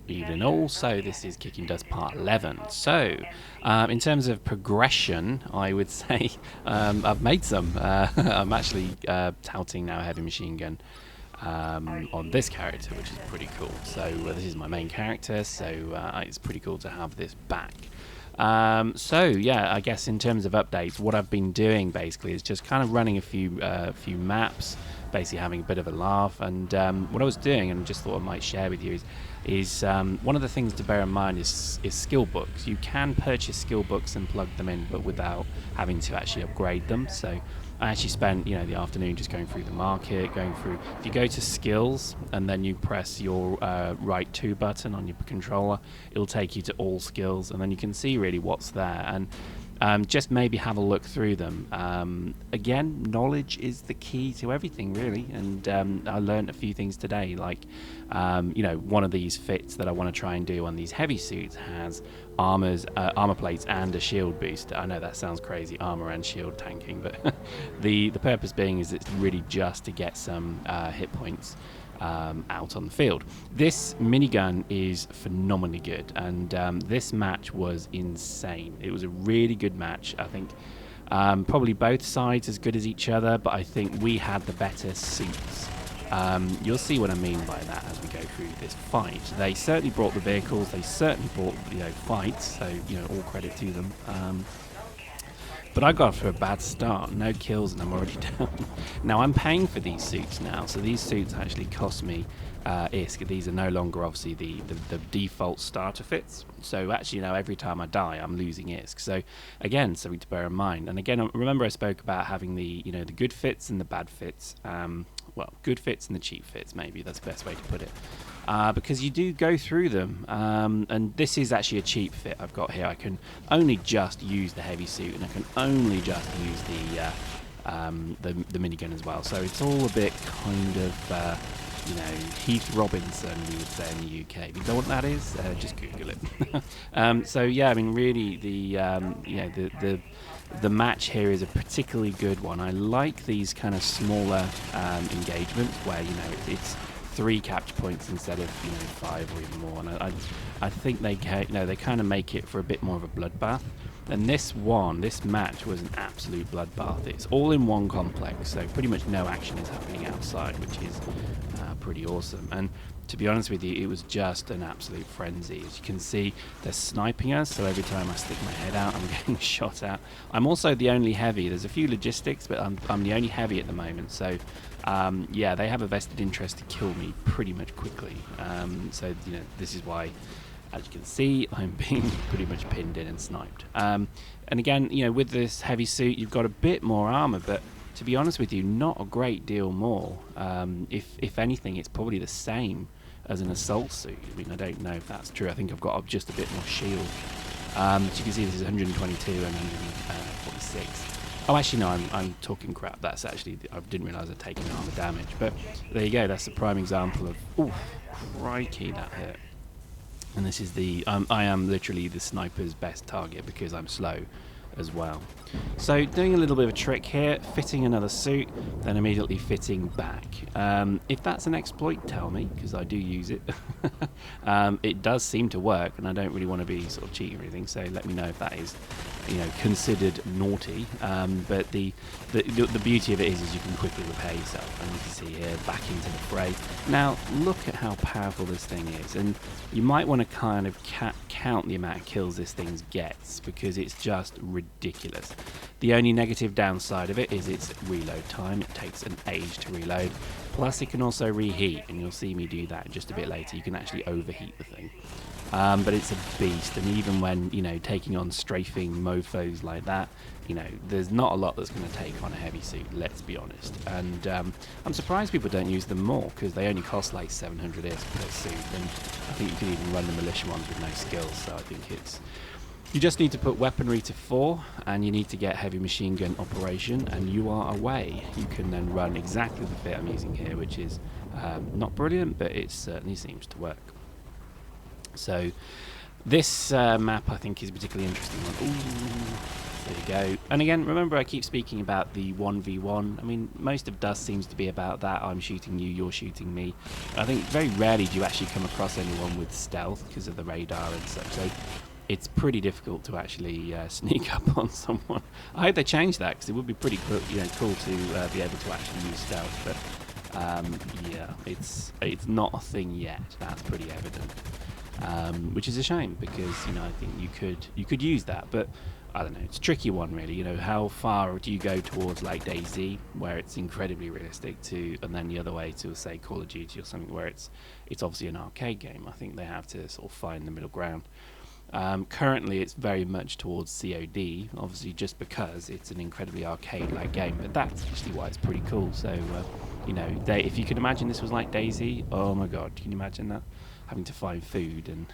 Evening all, so this is Kicking Dust Part 11. So, in terms of progression, I would say I've made some. I'm actually touting now a heavy machine gun on this character, which is pretty cool. So this is my main character, so it's pretty cool to have this back. So yeah, I guess in terms of updates, what I've been doing basically is just kind of running a few maps, basically having a bit of a laugh. And what I was doing, and just thought I might share with you, is one of the things to bear in mind is skill books. You can purchase skill books and plug them in, but without having to actually upgrade them. So I actually spent the afternoon just going through the market, going through. If you go to skills and then you press your right 2 button on your controller, it'll take you to all skills, and then you can see really what's there. And just maybe have a look through them. Again, knowledge is the key to everything, really. And I learned a few things today, like one of these fits that I want to try and do on these heavy suits has armor plates and a shield boost. I know that sounds crazy, armor and shield tanking, but the purpose being is it's really just to get some hit points out on the field. This minigun is phenomenally good, and this match was insane. It was a really good match. I think probably both sides as good as each other, but I think we had the better suits. You'll see what I mean by that as we go through this fight. They certainly brought the vehicles, they certainly brought fights, so all credit to them. But I got off to a bad start, no kills, and I'm already down. Now I'm paying for these suits now, so these suits actually cost me ISK. These are no longer obviously the default starter fits. So actually now every time I die, I'm losing ISK. So again, something to bear in mind. And again, remember I spoke about having the the good fits and the bad fits. Well, good fits and the cheap fits, maybe that's the best way to put it. Because you do go through them, and this is actually a cheap fit I've got here. I can only just use the heavy suit, and I can only just use the minigun as well. So it's all a bit kind of Heath Robinson, we would say in the UK. If you know what that is, just Google it. So yeah, I mean really the match here is a particularly good one. I like these kind of smaller engagements where it's 3 capture points instead of 5 or even more, and I think they kind of make it for a bit more of a bloodbath. And this match was an absolute bloodbath. It's all in one complex, so pretty much no action is happening outside, which is pretty awesome. And to be honest with you, it was just an absolute frenzy. As you can see, they're sniping us, so every time I stick my head out, I'm getting shot at. I'm also the only heavy. There's a few logistics, but I'm the only heavy at the moment, so yeah, they have a vested interest to kill me pretty much quickly. So this is why, as you can see, I'm being pretty much pinned in and sniped. And again, with this heavy suit, you've got a bit more armor, but to be honest with you, not a great deal more. If anything, it's probably the same as an assault suit. I mean, I don't know if that's true. I think I've got just a bit more shield. As you can see, this is 122 and 146. Oh, actually, no, I'm talking crap. That's actually, I didn't realise I'd taken armor damage. But there you go. That's a prime example of, ooh, crikey, that hit. And this is I am literally the sniper's best target because I'm slow as well. So doing a little bit of a trick here, fitting another suit, then immediately fitting back. If that's an exploit, tell me, because I do use it. It does seem to work, and I don't really want to be sort of cheating or anything, so let me know if that is considered naughty. But the beauty of it is you can quickly repair yourself, and you can see here back into the fray. Now look at how powerful this thing is, and you might want to kind of count the amount of kills this thing gets, because it's just ridiculous. The only negative downside of it is its reload time. It takes an age to reload, plus it can also reheat, and you'll see me do that just a bit later. You can actually overheat the thing. But it's a beast, and even when taking on strafing mofos like that, there's not a lot that's going to take on a heavy suit, let's be honest. And I'm surprised people don't use them more, because they only cost like 700 ISK per suit, and I think you can even run the militia ones with no skills. So I think you just need to put weaponry to 4, and you need to get heavy machine gun operation, and you are away. You can then run exactly the fit I'm using here, which is not brilliant, but it certainly seems to work. So this map I think is a particularly interesting one. Ooh, There you go. And again, remember I keep speaking about the 1v1. I mean, most of Dust seems to be about that. I'm shooting you, you're shooting me. I think very rarely do you actually come across anyone with stealth because of the radar and such. So it's pretty difficult to actually sneak up on someone. I hope they change that, because it would be pretty cool, cool to be able to actually use stealth. But yeah, it's not a thing yet. That's pretty evident. Which is a shame, because I think you could use that, but I don't know, it's a tricky one really. How far do you go towards like DayZ, where it's incredibly realistic, and then the other way to say Call of Duty or something where it's obviously an arcade game. I think they have to sort of find the middle ground. Currently it's very much towards COD, obviously just because it's an incredibly arcade-like game, but that's actually why it's pretty cool. So if you can imagine this was like DayZ, oh my god, can you imagine that? Having to find food and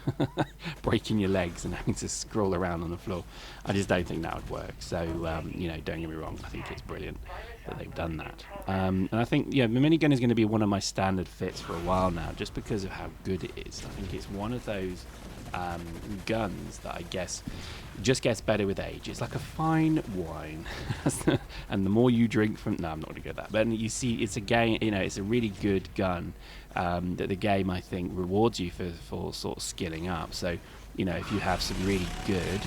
breaking your legs and having to scroll around on the floor. I just don't think that would work. So, don't get me wrong, I think it's brilliant that they've done that. And I think, the minigun is going to be one of my standard fits for a while now, just because of how good it is. I think it's one of those guns that I guess just gets better with age. It's like a fine wine, and the more you drink from, no, I'm not going to go that. But you see, it's a game. It's a really good gun that the game, I think, rewards you for sort of skilling up. So if you have some really good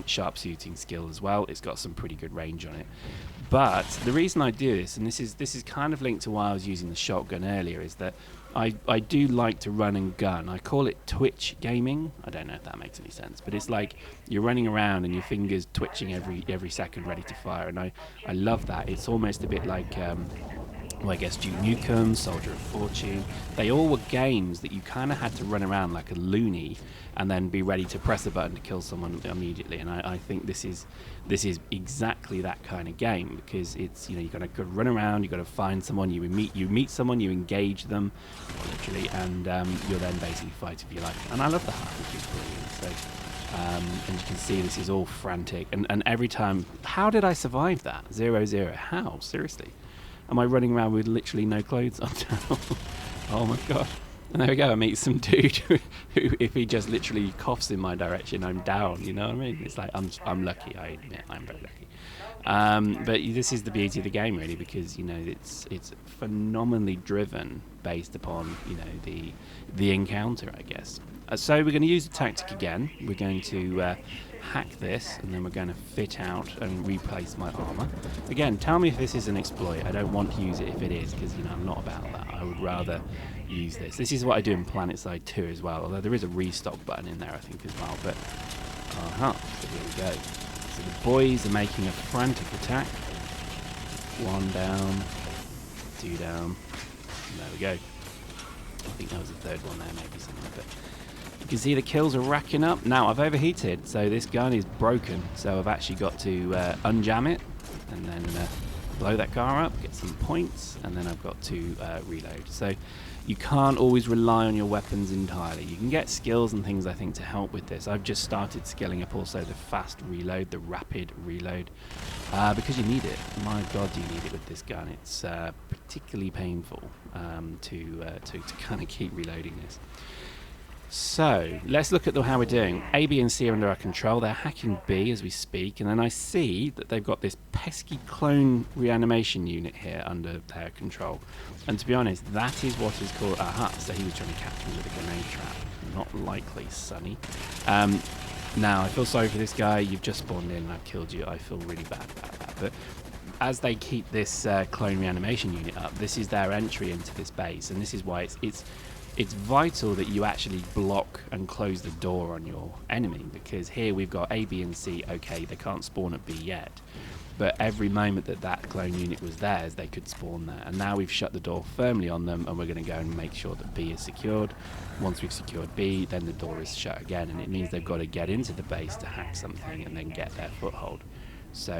sharpshooting skill as well, it's got some pretty good range on it. But the reason I do this, and this is kind of linked to why I was using the shotgun earlier, is that I do like to run and gun. I call it twitch gaming. I don't know if that makes any sense, but it's like you're running around and your fingers twitching every second, ready to fire. And I love that. It's almost a bit like I guess Duke Nukem, Soldier of Fortune. They all were games that you kind of had to run around like a loony and then be ready to press a button to kill someone immediately. And I think this is exactly that kind of game, because it's you've got to run around, you've got to find someone, you meet someone, you engage them, literally, and you're then basically fighting for your life. And I love the HUD, which is brilliant. So and you can see this is all frantic, and every time, how did I survive that 0-0? How, seriously? Am I running around with literally no clothes on now? Oh my god. And there we go, I meet some dude who, if he just literally coughs in my direction, I'm down, you know what I mean? It's like, I'm lucky, I admit, I'm very lucky. But this is the beauty of the game, really, because, it's phenomenally driven based upon, the encounter, I guess. So we're going to use the tactic again. We're going to hack this, and then we're going to fit out and replace my armor. Again, tell me if this is an exploit. I don't want to use it if it is, because I'm not about that. I would rather use this. This is what I do in PlanetSide 2 as well, although there is a restock button in there, I think, as well. But so here we go. So the boys are making a frantic attack. 1 down, 2 down. And there we go. I think that was the third one there, maybe something. But you can see the kills are racking up. Now, I've overheated, so this gun is broken. So I've actually got to unjam it and then blow that car up, get some points, and then I've got to reload. So you can't always rely on your weapons entirely. You can get skills and things, I think, to help with this. I've just started skilling up also the fast reload, the rapid reload, because you need it. My god, do you need it with this gun. It's particularly painful to kind of keep reloading this. So let's look at how we're doing. A, B, and C are under our control. They're hacking B as we speak, and then I see that they've got this pesky clone reanimation unit here under their control. And to be honest, that is what is called so he was trying to catch me with a grenade trap. Not likely, Sonny. Now I feel sorry for this guy. You've just spawned in and I've killed you. I feel really bad about that. But as they keep this clone reanimation unit up, this is their entry into this base, and this is why it's vital that you actually block and close the door on your enemy, because here we've got A, B, and C. Okay, they can't spawn at B yet, but every moment that clone unit was theirs, they could spawn there. And now we've shut the door firmly on them, and we're going to go and make sure that B is secured. Once we've secured B, then the door is shut again, and it means they've got to get into the base to hack something and then get their foothold. So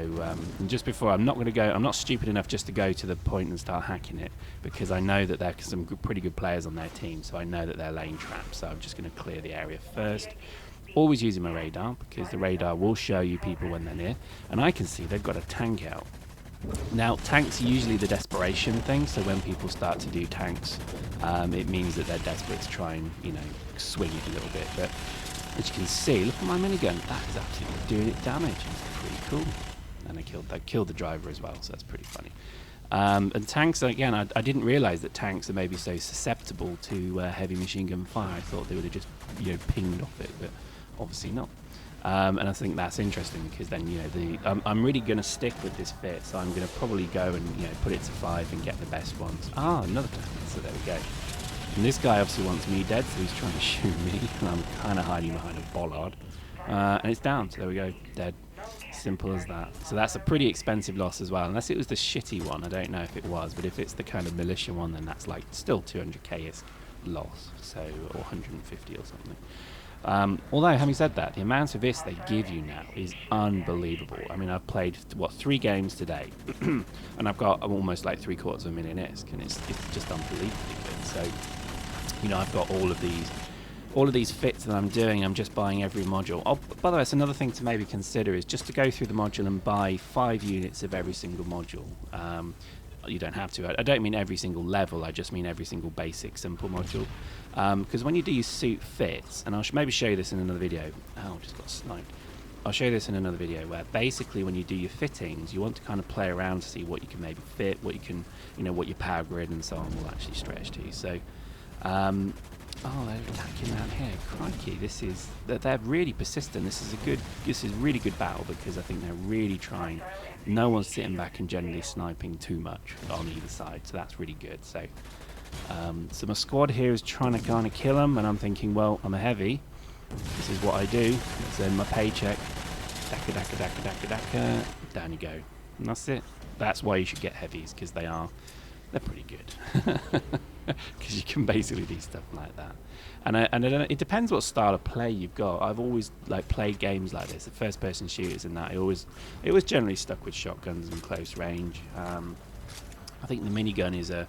and just before, I'm not stupid enough just to go to the point and start hacking it, because I know that there are some pretty good players on their team, so I know that they're laying traps. So I'm just going to clear the area first. Always using my radar, because the radar will show you people when they're near. And I can see they've got a tank out. Now, tanks are usually the desperation thing, so when people start to do tanks, it means that they're desperate to try and, swing it a little bit. But As you can see, look at my minigun. That is absolutely doing it damage. It's pretty cool. And I killed the driver as well, so that's pretty funny. And tanks, again, I didn't realise that tanks are maybe so susceptible to heavy machine gun fire. I thought they would have just, pinged off it, but obviously not. And I think that's interesting because then, I'm really going to stick with this fit, so I'm going to probably go and, put it to 5 and get the best ones. Ah, another tank, so there we go. And this guy obviously wants me dead, so he's trying to shoot me, and I'm kind of hiding behind a bollard. And it's down, so there we go, dead. Simple as that. So that's a pretty expensive loss as well, unless it was the shitty one. I don't know if it was, but if it's the kind of militia one, then that's like still 200k-ish loss, so, or 150 or something. Although, having said that, the amount of this they give you now is unbelievable. I mean, I've played, 3 games today, and I've got almost like 750,000 ISK, and it's just unbelievably good. So, I've got all of these fits that I'm doing. I'm just buying every module. Oh, by the way, it's another thing to maybe consider is just to go through the module and buy 5 units of every single module. You don't have to. I don't mean every single level. I just mean every single basic simple module. Because when you do your suit fits, and I'll maybe show you this in another video. Oh, just got sniped. I'll show you this in another video where basically when you do your fittings, you want to kind of play around to see what you can maybe fit, what you can, what your power grid and so on will actually stretch to. So, oh, they're attacking down here. Crikey, they're really persistent. This is really good battle because I think they're really trying. No one's sitting back and generally sniping too much on either side, so that's really good. So, so my squad here is trying to kind of kill them, and I'm thinking, well, I'm a heavy. This is what I do. It's in my paycheck. Daka, daka, daka, daka, daka. Down you go. And that's it. That's why you should get heavies, because they're pretty good. Because you can basically do stuff like that. And I don't know, it depends what style of play you've got. I've always played games like this, the first person shooters and that. It was generally stuck with shotguns and close range. I think the minigun is an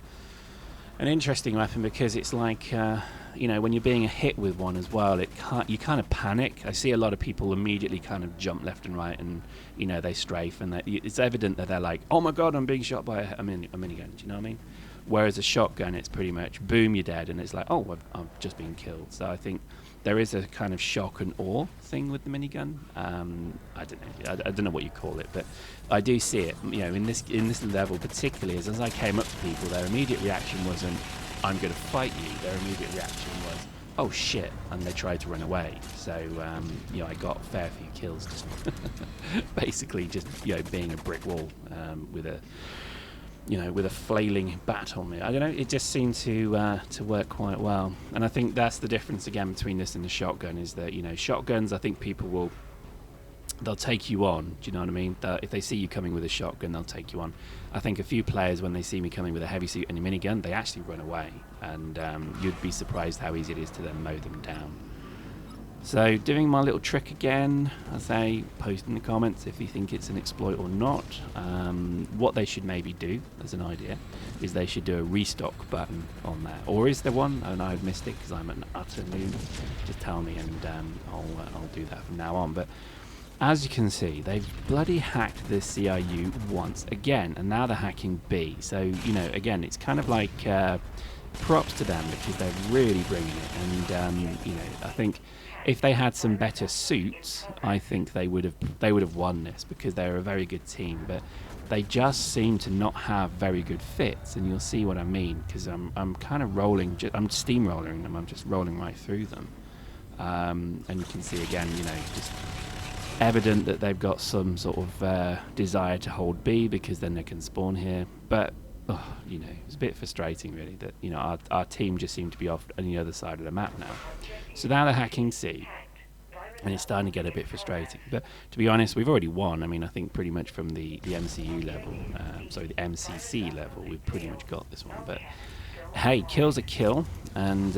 interesting weapon because it's like when you're being hit with one as well, you kind of panic. I see a lot of people immediately kind of jump left and right, and they strafe, and it's evident that they're like, oh my god, I'm being shot by a minigun. Do you know what I mean? Whereas a shotgun, it's pretty much boom, you're dead, and it's like, oh, I've just been killed. So I think there is a kind of shock and awe thing with the minigun. I don't know what you call it, but I do see it. In this level particularly, as I came up to people, their immediate reaction wasn't, I'm going to fight you. Their immediate reaction was, oh shit, and they tried to run away. So I got a fair few kills, just basically just being a brick wall with a flailing bat on me. I don't know, it just seemed to work quite well. And I think that's the difference again between this and the shotgun, is that, shotguns, I think people they'll take you on, do you know what I mean? If they see you coming with a shotgun, they'll take you on. I think a few players, when they see me coming with a heavy suit and a minigun, they actually run away. And you'd be surprised how easy it is to then mow them down. So doing my little trick again, I say, post in the comments if you think it's an exploit or not. What they should maybe do, as an idea, is they should do a restock button on there. Or is there one? And I've missed it because I'm an utter noob. Just tell me, and I'll do that from now on. But as you can see, they've bloody hacked the CIU once again, and now they're hacking B. So, again, it's kind of like props to them because they're really bringing it. And, I think if they had some better suits, I think they would have won this because they're a very good team. But they just seem to not have very good fits, and you'll see what I mean because I'm kind of rolling. I'm steamrolling them. I'm just rolling right through them, and you can see again, just evident that they've got some sort of desire to hold B because then they can spawn here. But it's a bit frustrating really that our team just seem to be off on the other side of the map now. So now they're hacking C, and it's starting to get a bit frustrating. But to be honest, we've already won. I mean, I think pretty much from the MCU level, the MCC level, we've pretty much got this one. But hey, kill's a kill, and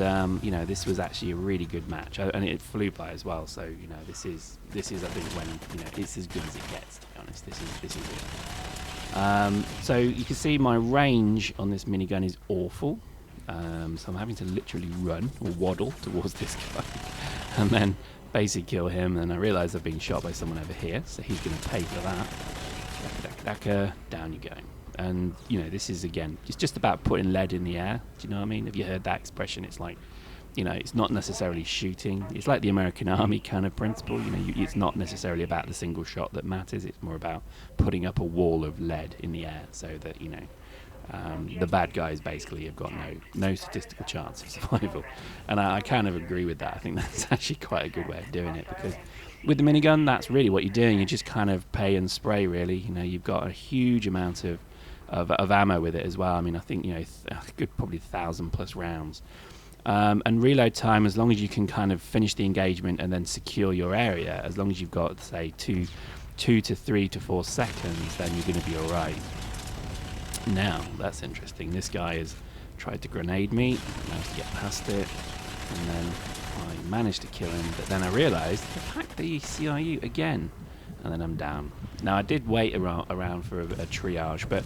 this was actually a really good match, and it flew by as well. So this is I think when it's as good as it gets. To be honest, this is it. So you can see my range on this minigun is awful. So I'm having to literally run or waddle towards this guy, and then basically kill him. And I realise I've been shot by someone over here, so he's going to pay for that. Daka, daka, daka, down you go. And this is again, it's just about putting lead in the air. Do you know what I mean? Have you heard that expression? It's like you know, it's not necessarily shooting. It's like the American Army kind of principle. You know, it's not necessarily about the single shot that matters. It's more about putting up a wall of lead in the air so that, you know, the bad guys basically have got no statistical chance of survival. And I kind of agree with that. I think that's actually quite a good way of doing it, because with the minigun, that's really what you're doing. You just kind of pay and spray, really. You know, you've got a huge amount of ammo with it as well. I mean, I think, you know, probably 1,000+ rounds. And reload time, as long as you can kind of finish the engagement and then secure your area, as long as you've got, say, 2 to 3 to 4 seconds, then you're going to be all right. Now, that's interesting. This guy has tried to grenade me, managed to get past it, and then I managed to kill him, but then I realised I've hacked the CRU again, and then I'm down. Now, I did wait around for a triage, but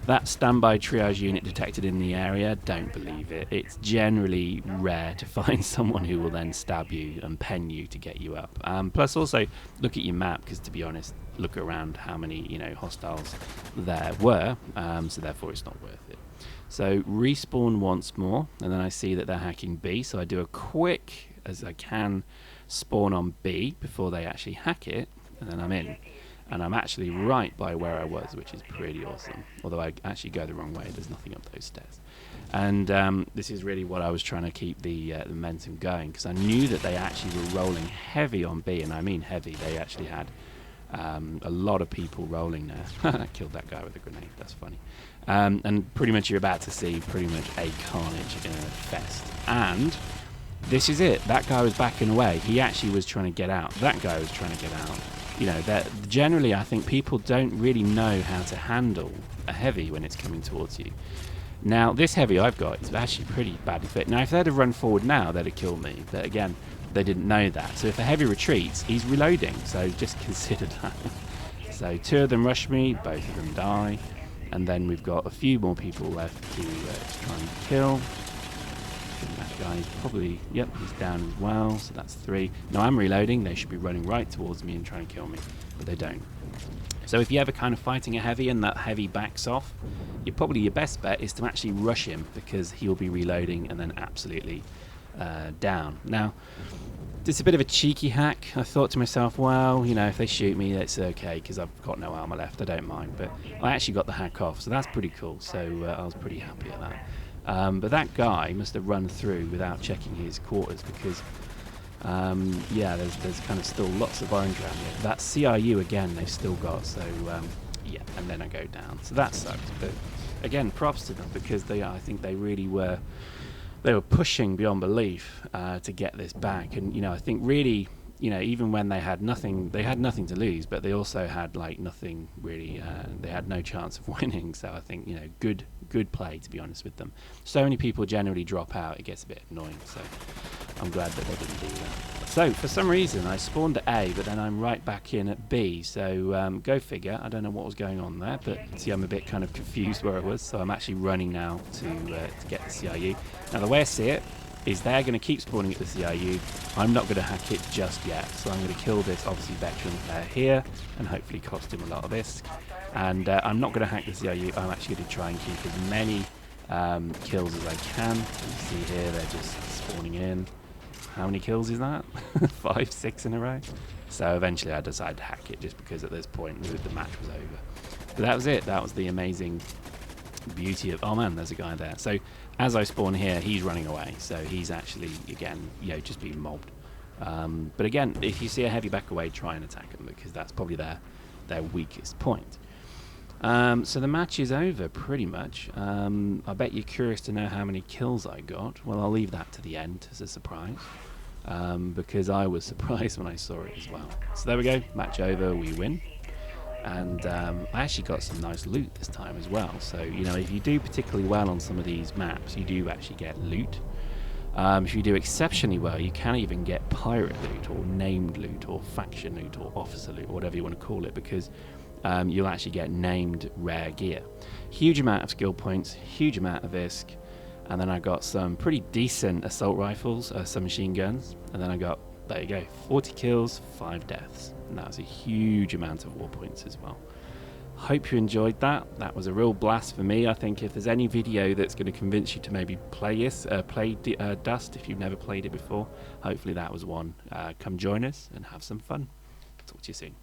that standby triage unit detected in the area, don't believe it. It's generally rare to find someone who will then stab you and pen you to get you up. Plus also, look at your map, because to be honest, look around how many, you know, hostiles there were, so therefore it's not worth it. So respawn once more, and then I see that they're hacking B, so I do a quick, as I can, spawn on B before they actually hack it, and then I'm in. And I'm actually right by where I was, which is pretty awesome. Although I actually go the wrong way, there's nothing up those stairs. And this is really what I was trying to keep the momentum going, because I knew that they actually were rolling heavy on B, and I mean heavy. They actually had a lot of people rolling there. I killed that guy with a grenade, that's funny. And pretty much you're about to see pretty much a carnage in a fest. And this is it. That guy was backing away. He actually was trying to get out. That guy was trying to get out. You know, that generally I think people don't really know how to handle a heavy when it's coming towards you. Now, this heavy I've got is actually pretty badly fit. Now, if they'd have run forward now, they'd have killed me. But again, they didn't know that. So if a heavy retreats, he's reloading. So just consider that. So 2 of them rush me, both of them die. And then we've got a few more people left to try and kill. That guy's probably, yep, he's down as well, so that's 3. Now I'm reloading, they should be running right towards me and trying to kill me, but they don't. So if you're ever kind of fighting a heavy and that heavy backs off, your best bet is to actually rush him, because he'll be reloading and then absolutely down. Now, it's a bit of a cheeky hack. I thought to myself, well, you know, if they shoot me, that's okay, because I've got no armor left, I don't mind. But I actually got the hack off, so that's pretty cool, so I was pretty happy at that. But that guy must have run through without checking his quarters, because yeah, there's kind of still lots of orange around here. That CRU again they've still got, so yeah, and then I go down, so that sucks. But again, props to them, because I think they really were pushing beyond belief to get this back. And you know, I think really, you know, even when they had nothing to lose, but they also had like nothing really, they had no chance of winning. So I think, you know, good play, to be honest with them. So many people generally drop out, it gets a bit annoying, so I'm glad that they didn't do that. So for some reason I spawned at A, but then I'm right back in at B, so go figure. I don't know what was going on there, but see, I'm a bit kind of confused where I was, so I'm actually running now to get the CRU. Now the way I see it is they're going to keep spawning at the CRU. I'm not going to hack it just yet, so I'm going to kill this obviously veteran player here and hopefully cost him a lot of this. And I'm not going to hack the CRU. I'm actually going to try and keep as many kills as I can. You see here they're just spawning in. How many kills is that? 5, 6 in a row. So eventually I decided to hack it, just because at this point the match was over. But that was it. That was the amazing beauty of, oh man, there's a guy there. So as I spawn here, he's running away, so he's actually, again, you know, just being mobbed. But again, if you see a heavy back away, try and attack them, because that's probably their weakest point. So the match is over, pretty much. I bet you're curious to know how many kills I got. Well, I'll leave that to the end as a surprise, because I was surprised when I saw it as well. So there we go, match over, we win. And I actually got some nice loot this time as well. So, you know, if you do particularly well on some of these maps, you do actually get loot. If you do exceptionally well, you can even get pirate loot, or named loot, or faction loot, or officer loot, or whatever you want to call it, because you'll actually get named rare gear. Huge amount of skill points, huge amount of ISK, and then I got some pretty decent assault rifles, some machine guns, and then I got, there you go, 40 kills, 5 deaths. And that was a huge amount of war points as well. Hope you enjoyed that. That was a real blast for me. I think if there's any video that's going to convince you to maybe play Dust if you've never played it before, hopefully that was one. Come join us and have some fun. Talk to you soon.